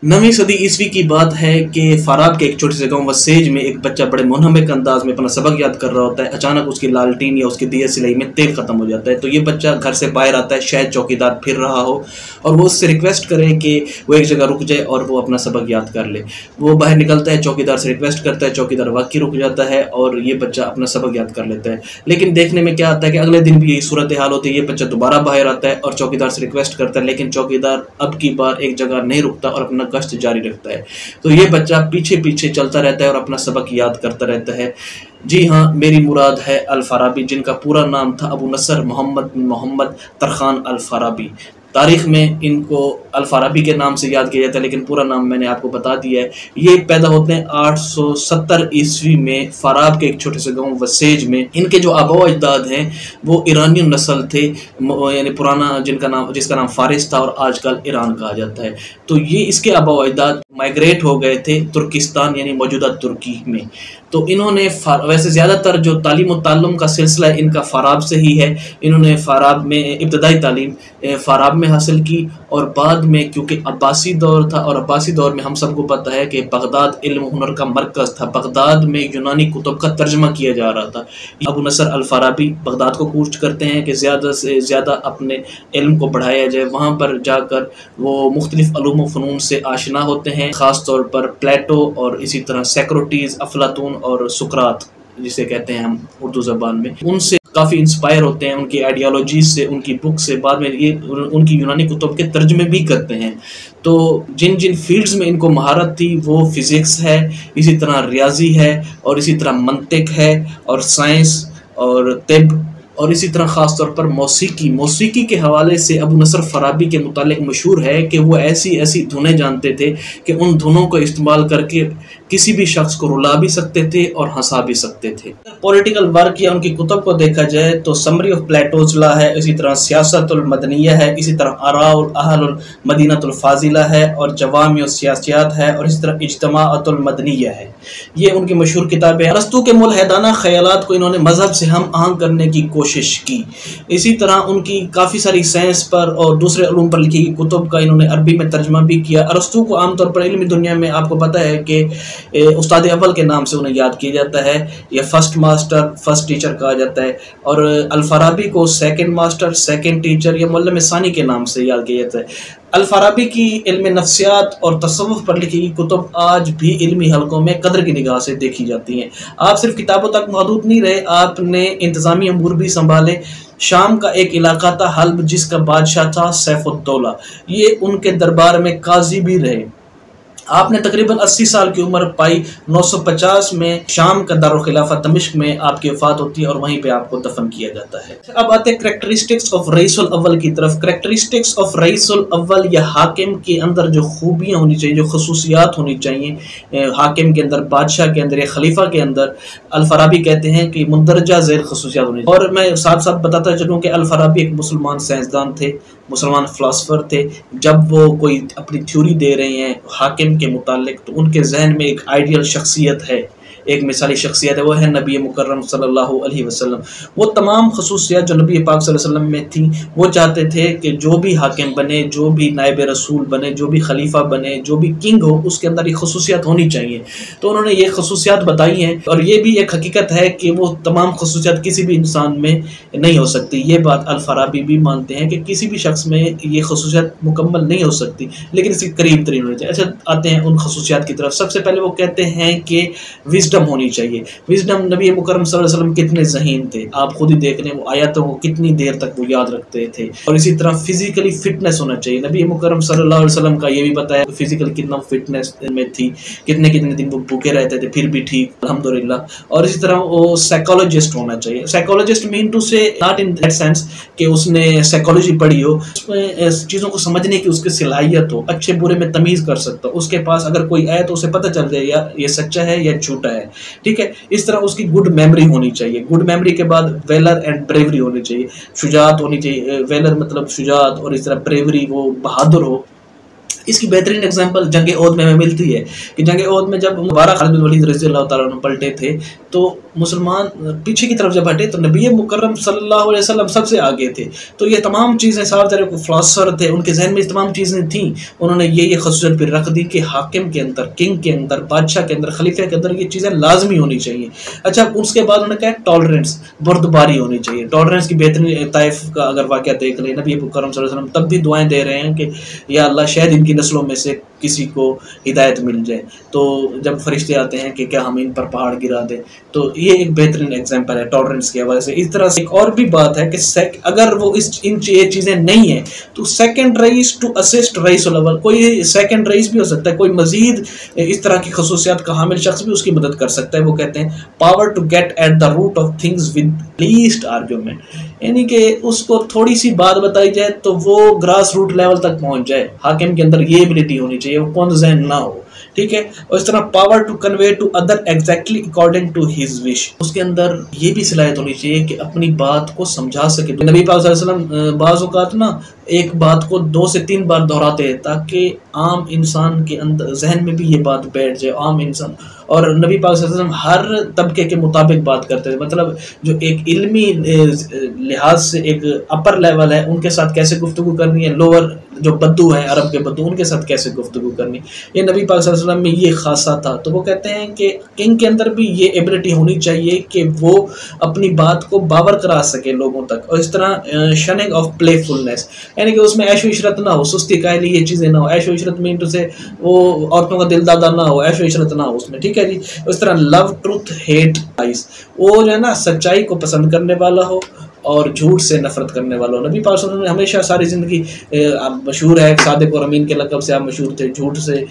9वीं सदी ईस्वी की बात है कि फाराब के एक छोटे से गांव वसेज में एक बच्चा बड़े मुनहमिक अंदाज में अपना सबक याद कर रहा होता है। अचानक उसकी लालटीन या उसकी दिया सिलाई में तेल खत्म हो जाता है। तो ये बच्चा घर से बाहर आता है, शायद चौकीदार फिर रहा हो और वो उससे रिक्वेस्ट करे कि वो एक जगह रुक जाए और वो अपना सबक याद कर ले। वो बाहर निकलता है, चौकीदार से रिक्वेस्ट करता है, चौकीदार वाकई रुक जाता है और ये बच्चा अपना सबक याद कर लेता है। लेकिन देखने में क्या आता है कि अगले दिन भी यही सूरत हाल होती है। ये बच्चा दोबारा बाहर आता है और चौकीदार से रिक्वेस्ट करता है, लेकिन चौकीदार अब की बार एक जगह नहीं रुकता और अपना गश्त जारी रखता है। तो ये बच्चा पीछे पीछे चलता रहता है और अपना सबक याद करता रहता है। जी हाँ, मेरी मुराद है अल-फाराबी, जिनका पूरा नाम था अबू नसर मोहम्मद बिन मोहम्मद तरखान अल-फाराबी। तारीख में इनको अल-फाराबी के नाम से याद किया जाता है, लेकिन पूरा नाम मैंने आपको बता दिया है। ये पैदा होते हैं 870 ईस्वी में फाराब के एक छोटे से गांव वसेज में। इनके जो आबा अजदाद हैं वो ईरानी नस्ल थे, यानी पुराना जिसका नाम फारिस था और आजकल ईरान कहा जाता है। तो ये इसके आबा अजदाद माइग्रेट हो गए थे तुर्किस्तान यानी मौजूदा तुर्की में। तो इन्होंने वैसे ज़्यादातर जो तालीम और ताल्लुम का सिलसिला है इनका फाराब से ही है। इन्होंने फाराब में इब्तदाई तालीम फाराब में हासिल की और बाद में, क्योंकि अब्बासी दौर था और अब्बासी दौर में हम सबको पता है कि बगदाद इल्म हुनर का मरकज़ था। बगदाद में यूनानी कुतुब का तर्जमा किया जा रहा था। अबू नसर अल-फाराबी बगदाद को कूच करते हैं कि ज़्यादा से ज़्यादा अपने इल्म को बढ़ाया जाए। वहाँ पर जाकर वो मुख्तलिफ अलूम व फ़नून से आशना होते हैं, ख़ास तौर पर प्लेटो और इसी तरह सेक्रोटीज़, अफलातून और सुकरात जिसे कहते हैं हम उर्दू ज़बान में, उनसे काफ़ी इंस्पायर होते हैं, उनकी आइडियोलॉजीज से, उनकी बुक से। बाद में ये उनकी यूनानी कुतुब के तर्जमे भी करते हैं। तो जिन जिन फील्ड्स में इनको महारत थी वो फ़िज़िक्स है, इसी तरह रियाजी है और इसी तरह मंतिक है और साइंस और तिब और इसी तरह ख़ास तौर पर मौसीकी के हवाले से अबू नसर फ़ाराबी के मुतालिक मशहूर है कि वो ऐसी ऐसी धुनें जानते थे कि उन धुनों को इस्तेमाल करके किसी भी शख्स को रुला भी सकते थे और हंसा भी सकते थे। पॉलिटिकल वर्क या उनकी कुतुब को देखा जाए तो समरी ऑफ प्लेटोज़ ला है, इसी तरह सियासतुल मदनिया है, इसी तरह आराउल अहलुल मदीनतुल फाजिला है और जवामिउ सियासियात है और इसी तरह इज्तिमाअतुल मदनिया है। ये उनकी मशहूर किताबें हैं। अरस्तू के मुलहिदाना ख़यालात को इन्होंने मज़हब से हम आहंग करने की कोशिश की। इसी तरह उनकी काफ़ी सारी साइंस पर और दूसरे उलूम पर लिखी गई कुतुब का इन्होंने अरबी में तर्जमा भी किया। अरस्तू को आमतौर पर इल्मी दुनिया में आपको पता है कि उस्ताद अव्वल के नाम से उन्हें याद किया जाता है या फर्स्ट मास्टर, फर्स्ट टीचर कहा जाता है, और अल-फाराबी को सेकंड मास्टर, सेकंड टीचर या मुअल्लिम सानी के नाम से याद किया जाता है। अल-फाराबी की इल्म नफ्सियात और तसव्वुफ पर लिखी गई कुतुब आज भी इल्मी हलकों में कदर की निगाह से देखी जाती हैं। आप सिर्फ किताबों तक महदूद नहीं रहे, आपने इंतज़ामी अमूर भी संभाले। शाम का एक इलाका था हल्ब, जिसका बादशाह था सैफुद्दौला। ये उनके दरबार में काजी भी रहे। आपने तकरीबन 80 साल की उम्र पाई। 950 में शाम का दारुल खिलाफत दमिश्क में आपकी वफात होती है और वहीं पे आपको दफन किया जाता है। अब आते हैं करैक्टरिस्टिक्स ऑफ रईसुल अव्वल की तरफ। करैक्टरिस्टिक्स ऑफ रईसुल अव्वल या हाकिम के अंदर जो खूबियाँ होनी चाहिए, जो खसूसियात होनी चाहिए हाकिम के अंदर, बादशाह के अंदर या खलीफा के अंदर, अल-फाराबी कहते हैं कि मुंदरजा ज़ैल खसूसियात होनी चाहिए। और मैं साथ साथ बताता चलूँ कि अल-फाराबी एक मुसलमान साइंसदान थे, मुसलमान फ़िलासफ़र थे। जब वो कोई अपनी थ्योरी दे रहे हैं हाकिम के मुतालिक तो उनके जहन में एक आइडियल शख्सियत है, एक मिसाली शख्सियत है, वो है नबी मुकर्रम सल्लल्लाहु अलैहि वसल्लम। वो तमाम खसूसियात जो नबी पाक सल्लल्लाहु अलैहि वसल्लम में थी, वो चाहते थे कि जो भी हाकिम बने, जो भी नायब रसूल बने, जो भी खलीफा बने, जो भी किंग हो, उसके अंदर ये खसूसियात होनी चाहिए। तो उन्होंने ये खसूसियात बताई हैं और ये भी एक हकीकत है कि वो तमाम खसूसियात किसी भी इंसान में नहीं हो सकती। ये बात अल-फाराबी भी मानते हैं कि किसी भी शख्स में ये खसूसियात मुकम्मल नहीं हो सकती, लेकिन इसके करीब तरीन होनी चाहिए। अच्छा, आते हैं उन खसूसियात की तरफ। सबसे पहले वो कहते हैं कि विज़डम होनी चाहिए। विज़डम, नबी मुकर्रम सल्लल्लाहु अलैहि वसल्लम कितने ज़हीन थे, आप खुद ही देख लें, वो आयतों को कितनी देर तक वो याद रखते थे। और इसी तरह फिजिकली फिटनेस होना चाहिए। नबी मुकर्रम सल्लल्लाहु अलैहि वसल्लम का ये भी बताया फिजिकल कितना फिटनेस में थी, कितने कितने दिन वो भूखे रहते थे फिर भी ठीक, अल्हम्दुलिल्लाह। और इसी तरह वो साइकोलॉजिस्ट होना चाहिए। साइकोलॉजिस्ट मीन टू से नॉट इन दैट सेंस कि उसने साइकोलॉजी पढ़ी हो, उसमें चीज़ों को समझने की उसकी सलाहियत हो, अच्छे बुरे में तमीज़ कर सकता हो, उसके पास अगर कोई आए तो उसे पता चल जाए यार ये सच्चा है या झूठा है, ठीक है। इस तरह उसकी गुड मेमोरी होनी चाहिए। गुड मेमोरी के बाद वेलर एंड ब्रेवरी होनी चाहिए, शुजात होनी चाहिए। वेलर मतलब शुजात और इस तरह ब्रेवरी वो बहादुर हो। اس کی بہترین اگزامپل جنگ عہد میں ہمیں ملتی ہے کہ جنگ عہد میں جب دوبارہ خالد بن ولید رضی اللہ تعالیٰ عنہ پلٹے تھے تو مسلمان پیچھے کی طرف جب ہٹے تو نبی مکرم صلی اللہ علیہ وسلم سب سے آگے تھے. تو یہ تمام چیزیں صاحب طرح کو فلاسفر تھے، ان کے ذہن میں تمام چیزیں تھیں، انہوں نے یہ خصوصیت پھر رکھ دی کہ حاکم کے اندر، کنگ کے اندر، بادشاہ کے اندر، خلیفہ کے اندر یہ چیزیں لازمی ہونی چاہیے. اچھا اس کے بعد انہوں نے کہا ٹالرنس، بردباری ہونی چاہیے. ٹالرنس کی بہترین طائف کا اگر واقعہ دیکھ لیں، نبی مکرم صلی اللہ علیہ وسلم تب بھی دعائیں دے رہے ہیں کہ یا اللہ شاید ان کی نسلوں میں سے کسی کو ہدایت مل جائے. تو جب فرشتے آتے ہیں کہ کیا ہم ان پر پہاڑ گرا دیں، تو یہ ایک بہترین ایگزامپل ہے ٹالرنس کے حوالے سے. اس طرح سے ایک اور بھی بات ہے کہ اگر وہ یہ چیزیں نہیں ہیں تو سیکنڈ رئیس ٹو اسسٹ رئیس الاول، کوئی سیکنڈ رئیس بھی ہو سکتا ہے، کوئی مزید اس طرح کی خصوصیات کا حامل شخص بھی اس کی مدد کر سکتا ہے. وہ کہتے ہیں power to get at the root of things with least argument, یعنی کہ اس کو تھوڑی سی بات بتائی جائے تو وہ گراس روٹ لیول تک پہنچ جائے. حاکم کے اندر یہ ایبلٹی ہونی چاہیے، وہ کون ذہن نہ ہو، ٹھیک ہے. اور اس طرح power to convey to other exactly according to his wish, اس کے اندر یہ بھی صلاحیت ہونی چاہیے کہ اپنی بات کو سمجھا سکے. نبی پاک صلی اللہ علیہ وسلم بعض اوقات نا ایک بات کو 2 سے 3 بار دہراتے ہیں تاکہ عام انسان کے اندر ذہن میں بھی یہ بات بیٹھ جائے. عام انسان اور نبی پاک صلی اللہ علیہ وسلم ہر طبقے کے مطابق بات کرتے ہیں، مطلب جو ایک علمی لحاظ سے ایک اپر لیول ہے ان کے ساتھ کیسے گفتگو کرنی ہے، لوور جو بدو ہیں عرب کے بدو ان کے ساتھ کیسے گفتگو کرنی، یہ نبی پاک صلی اللہ علیہ وسلم میں یہ خاصہ تھا. تو وہ کہتے ہیں کہ کنگ کے اندر بھی یہ ایبلٹی ہونی چاہیے کہ وہ اپنی بات کو باور کرا سکے لوگوں تک. اور اس طرح شننگ آف پلے فلنس، یعنی کہ اس میں عیش و عشرت نہ ہو، سستی کاہلی یہ چیزیں نہ ہو. عیش و عشرت میں سے وہ عورتوں کا دل دادا نہ ہو، عیش و عشرت نہ ہو اس میں، ٹھیک ہے جی. اس طرح لو ٹروتھ ہیٹ لائز، وہ جو ہے نا سچائی کو پسند کرنے والا ہو اور جھوٹ سے نفرت کرنے والا ہو. نبی پاک صلی اللہ علیہ وسلم نے ہمیشہ ساری زندگی مشہور ہے صادق اور امین کے لقب سے آپ مشہور تھے، جھوٹ سے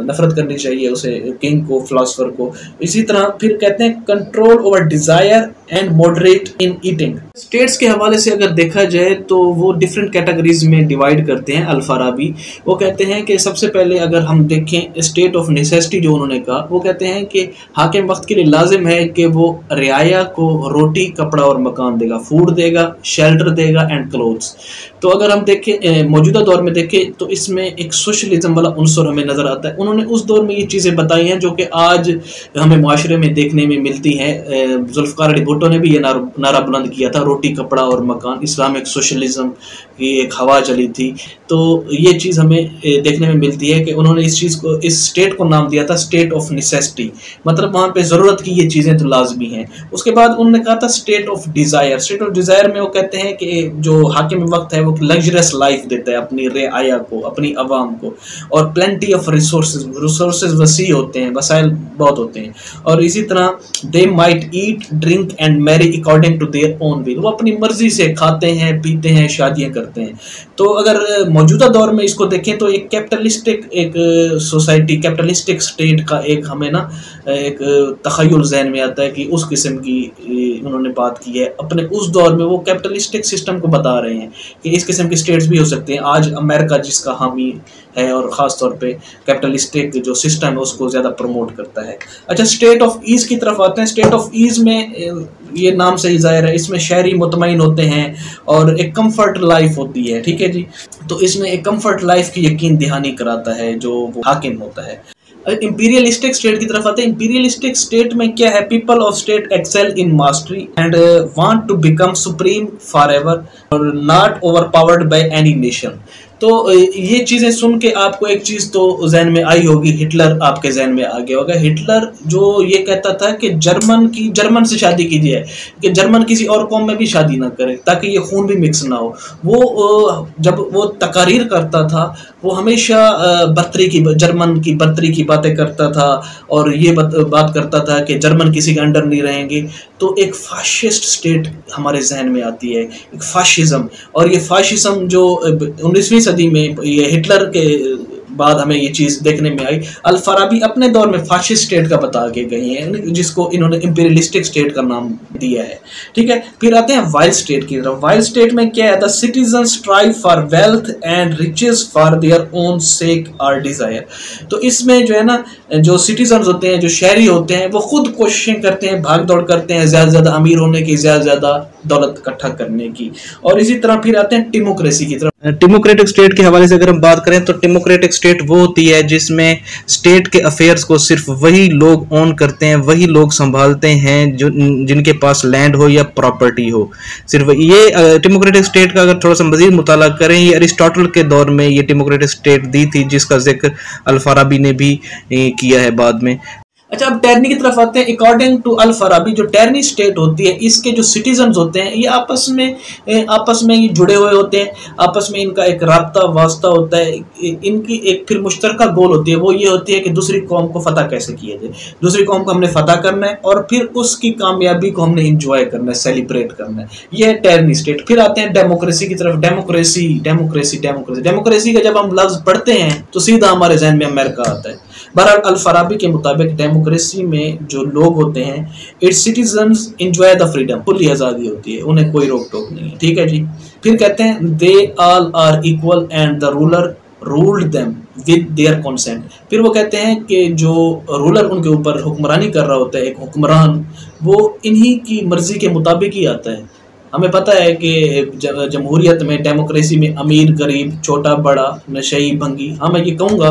نفرت کرنی چاہیے اسے، کنگ کو، فلاسفر کو. اسی طرح پھر کہتے ہیں control over desire and moderate in eating. States کے حوالے سے اگر دیکھا جائے تو وہ ڈفرینٹ کیٹیگریز میں ڈیوائڈ کرتے ہیں الفارابی. وہ کہتے ہیں کہ سب سے پہلے اگر ہم دیکھیں اسٹیٹ آف نیسیسٹی جو انہوں نے کہا، وہ کہتے ہیں کہ حاکم وقت کے لیے لازم ہے کہ وہ رعایا کو روٹی، کپڑا اور مکان دے گا، فوڈ دے گا، شیلٹر دے گا اینڈ کلوتھس. تو اگر ہم دیکھیں موجودہ دور میں دیکھیں تو اس میں ایک سوشلزم والا عنصر ہمیں نظر آتا ہے. انہوں نے اس دور میں یہ چیزیں بتائی ہیں جو کہ آج ہمیں معاشرے میں دیکھنے میں ملتی ہیں. ذوالفقار علی بھٹو نے بھی یہ نعرہ بلند کیا تھا، روٹی، کپڑا اور مکان. اسلامک سوشلزم کی ایک ہوا چلی تھی. تو یہ چیز ہمیں دیکھنے میں ملتی ہے کہ انہوں نے اس چیز کو، اس اسٹیٹ کو نام دیا تھا اسٹیٹ آف نیسیسٹی، مطلب وہاں پہ ضرورت کی یہ چیزیں تو لازمی ہیں. اس کے بعد انہوں نے کہا تھا state of desire. State of desire میں وہ کہتے ہیں کہ جو حاکم وقت ہے وہ لگژریس لائف دیتا ہے اپنی رعایا کو، اپنی عوام کو، اور پلینٹی آف ریسورسز وسیع ہوتے ہیں، وسائل بہت ہوتے ہیں. اور اسی طرح they might eat, drink and marry according to their own will, وہ اپنی مرضی سے کھاتے ہیں، پیتے ہیں، شادیاں کرتے ہیں. تو اگر موجودہ دور میں اس کو دیکھیں تو ایک کیپٹلسٹک ایک سوسائٹی، کیپٹلسٹک اسٹیٹ کا ایک ہمیں نا ایک تخیل ذہن میں آتا ہے کہ اس قسم کی انہوں نے بات کی ہے. اپنے اس دور میں وہ کیپٹلسٹک سسٹم کو بتا رہے ہیں کہ اس قسم کے اسٹیٹس بھی ہو سکتے ہیں. آج امریکہ جس کا حامی ہے اور خاص طور پہ کیپٹلسٹک جو سسٹم ہے اس کو زیادہ پروموٹ کرتا ہے. اچھا اسٹیٹ آف ایز کی طرف آتے ہیں. اسٹیٹ آف ایز میں یہ نام سے ہی ظاہر ہے، اس میں شہری مطمئن ہوتے ہیں اور ایک کمفرٹ لائف ہوتی ہے، ٹھیک ہے جی. تو اس میں ایک کمفرٹ لائف کی یقین دہانی کراتا ہے جو وہ حاکم ہوتا ہے. امپیریلسٹک اسٹیٹ کی طرف آتے ہیں. امپیریلسٹک اسٹیٹ میں کیا ہے؟ People of state excel in mastery and want to become supreme for ever or not overpowered by any nation. تو یہ چیزیں سن کے آپ کو ایک چیز تو ذہن میں آئی ہوگی، ہٹلر آپ کے ذہن میں آ گیا ہوگا. ہٹلر جو یہ کہتا تھا کہ جرمن سے شادی کیجیے، کہ جرمن کسی اور قوم میں بھی شادی نہ کرے تاکہ یہ خون بھی مکس نہ ہو. وہ جب وہ تقاریر کرتا تھا وہ ہمیشہ جرمن کی برتری کی باتیں کرتا تھا اور یہ بات کرتا تھا کہ جرمن کسی کے انڈر نہیں رہیں گے. تو ایک فاشسٹ اسٹیٹ ہمارے ذہن میں آتی ہے، ایک فاشزم. اور یہ فاشزم جو 19ویں صدی میں یہ ہٹلر کے بعد ہمیں یہ چیز دیکھنے میں آئی. الفارابی اپنے دور میں فاشسٹ اسٹیٹ کا بتا کے گئے ہیں جس کو انہوں نے امپیریلسٹک اسٹیٹ کا نام دیا ہے، ٹھیک ہے. پھر آتے ہیں وائلڈ اسٹیٹ کی طرف. وائلڈ اسٹیٹ میں کیا ہے؟ The citizen strive for wealth and riches for their own sake or desire. تو اس میں جو ہے نا جو سٹیزنز ہوتے ہیں، جو شہری ہوتے ہیں، وہ خود کوششیں کرتے ہیں، بھاگ دوڑ کرتے ہیں زیادہ سے زیادہ امیر ہونے کی، زیادہ سے زیادہ دولت اکٹھا کرنے کی. اور اسی طرح پھر آتے ہیں ڈیموکریسی کی طرف. डेमोक्रेटिक स्टेट के हवाले से अगर हम बात करें तो डेमोक्रेटिक स्टेट वो होती है जिसमें स्टेट के अफेयर्स को सिर्फ वही लोग ओन करते हैं, वही लोग संभालते हैं जो जिनके पास लैंड हो या प्रॉपर्टी हो। सिर्फ ये डेमोक्रेटिक स्टेट का अगर थोड़ा सा मजीद मुताला करें, ये अरिस्टोटल के दौर में ये डेमोक्रेटिक स्टेट दी थी, जिसका जिक्र अल-फराबी ने भी किया है बाद में। अच्छा, अब टैरनी की तरफ आते हैं। अकॉर्डिंग टू अल-फराबी जो टैरनी स्टेट होती है, इसके जो सिटीजन्स होते हैं ये आपस में ये जुड़े हुए होते हैं, आपस में इनका एक राब्ता वास्ता होता है, इनकी एक फिर मुश्तरका गोल होती है, वो ये होती है कि दूसरी कौम को फतह कैसे किया जाए, दूसरी कौम को हमने फतह करना है और फिर उसकी कामयाबी को हमने इंजॉय करना है, सेलिब्रेट करना है। ये है टैरनी स्टेट। फिर आते हैं डेमोक्रेसी की तरफ। डेमोक्रेसी डेमोक्रेसी डेमोक्रेसी डेमोक्रेसी का जब हम लफ्ज़ पढ़ते हैं तो सीधा हमारे जहन में अमेरिका आता है। बहरहाल अल-फराबी के मुताबिक डेमोक्रेसी में जो लोग होते हैं, it's citizens enjoy the freedom, खुली आज़ादी होती है, उन्हें कोई रोक टोक नहीं है। ठीक है जी। फिर कहते हैं they all are equal and the ruler ruled them with their consent. फिर वो कहते हैं कि जो रूलर उनके ऊपर हुक्मरानी कर रहा होता है, एक हुक्मरान, वो इन्हीं की मर्जी के मुताबिक ही आता है। हमें पता है कि जमहूरियत में, डेमोक्रेसी में अमीर गरीब, छोटा बड़ा, नशई भंगी, हाँ मैं ये कहूँगा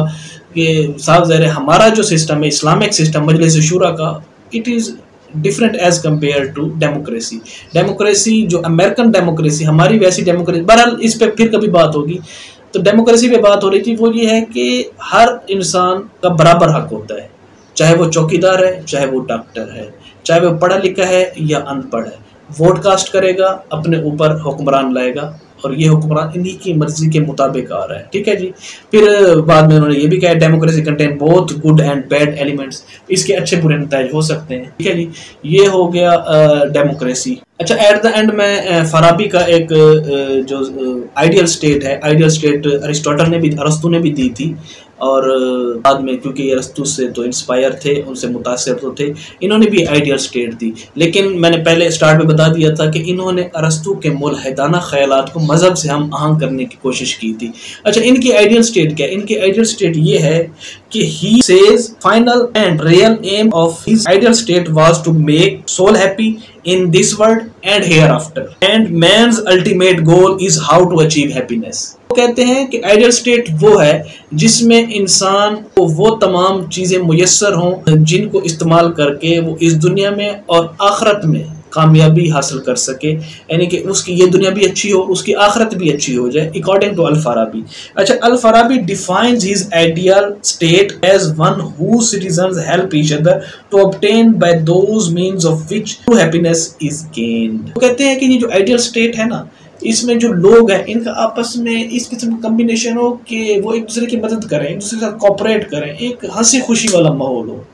कि साफ ज़ाहिर है हमारा जो सिस्टम है, इस्लामिक सिस्टम मजलिस शूरा का, it is different as compare to democracy. Democracy जो अमेरिकन डेमोक्रेसी, हमारी वैसी डेमोक्रेसी, बहरहाल इस पर फिर कभी बात होगी। तो डेमोक्रेसी पे बात हो रही थी, वो ये है कि हर इंसान का बराबर हक होता है, चाहे वो चौकीदार है, चाहे वो डॉक्टर है, चाहे वो पढ़ा लिखा है या अनपढ़ है, वोट कास्ट करेगा, अपने ऊपर हुक्मरान लाएगा और ये हुक्मरान इन्हीं की मर्जी के मुताबिक आ रहा है। ठीक है जी। फिर बाद में उन्होंने ये भी कहा democracy contain both good and bad elements, इसके अच्छे बुरे नताइज हो सकते हैं। ठीक है जी, ये हो गया डेमोक्रेसी। अच्छा, एट द एंड में फराबी का एक जो आइडियल स्टेट है, आइडियल स्टेट अरिस्टोटल ने भी, अरस्तु ने भी दी थी, और बाद में क्योंकि ये अरस्तु से तो इंस्पायर थे, उनसे मुतासिर तो थे, इन्होंने भी आइडियल स्टेट दी। लेकिन मैंने पहले स्टार्ट में बता दिया था कि इन्होंने अरस्तु के मुल्हिदाना ख्यालात को मज़हब से हम आहंग करने की कोशिश की थी। अच्छा, इनकी आइडियल स्टेट क्या है? इनकी आइडियल स्टेट ये है कि he says final and real aim of his ideal state was to make soul happy in this world and hereafter, and man's ultimate goal is how to achieve happiness। वो कहते हैं कि ideal state वो है जिसमें इंसान को वो तमाम चीज़ें मुयस्सर हों जिनको इस्तेमाल करके वो इस दुनिया में और आखिरत में कामयाबी हासिल कर सके, यानी कि उसकी ये दुनिया भी अच्छी हो, उसकी आखिरत भी अच्छी हो जाए, अकॉर्डिंग टू अल-फराबी। अच्छा, Al-Farabi defines his ideal state as one who citizens help each other to obtain by those means of which true happiness is gained. वो कहते हैं कि ये जो आइडियल स्टेट है ना, इसमें जो लोग हैं इनका आपस में इस किस्म का कम्बिनेशन हो कि वो एक दूसरे की मदद करें, एक दूसरे के साथ कोऑपरेट करें, एक हंसी खुशी वाला माहौल हो।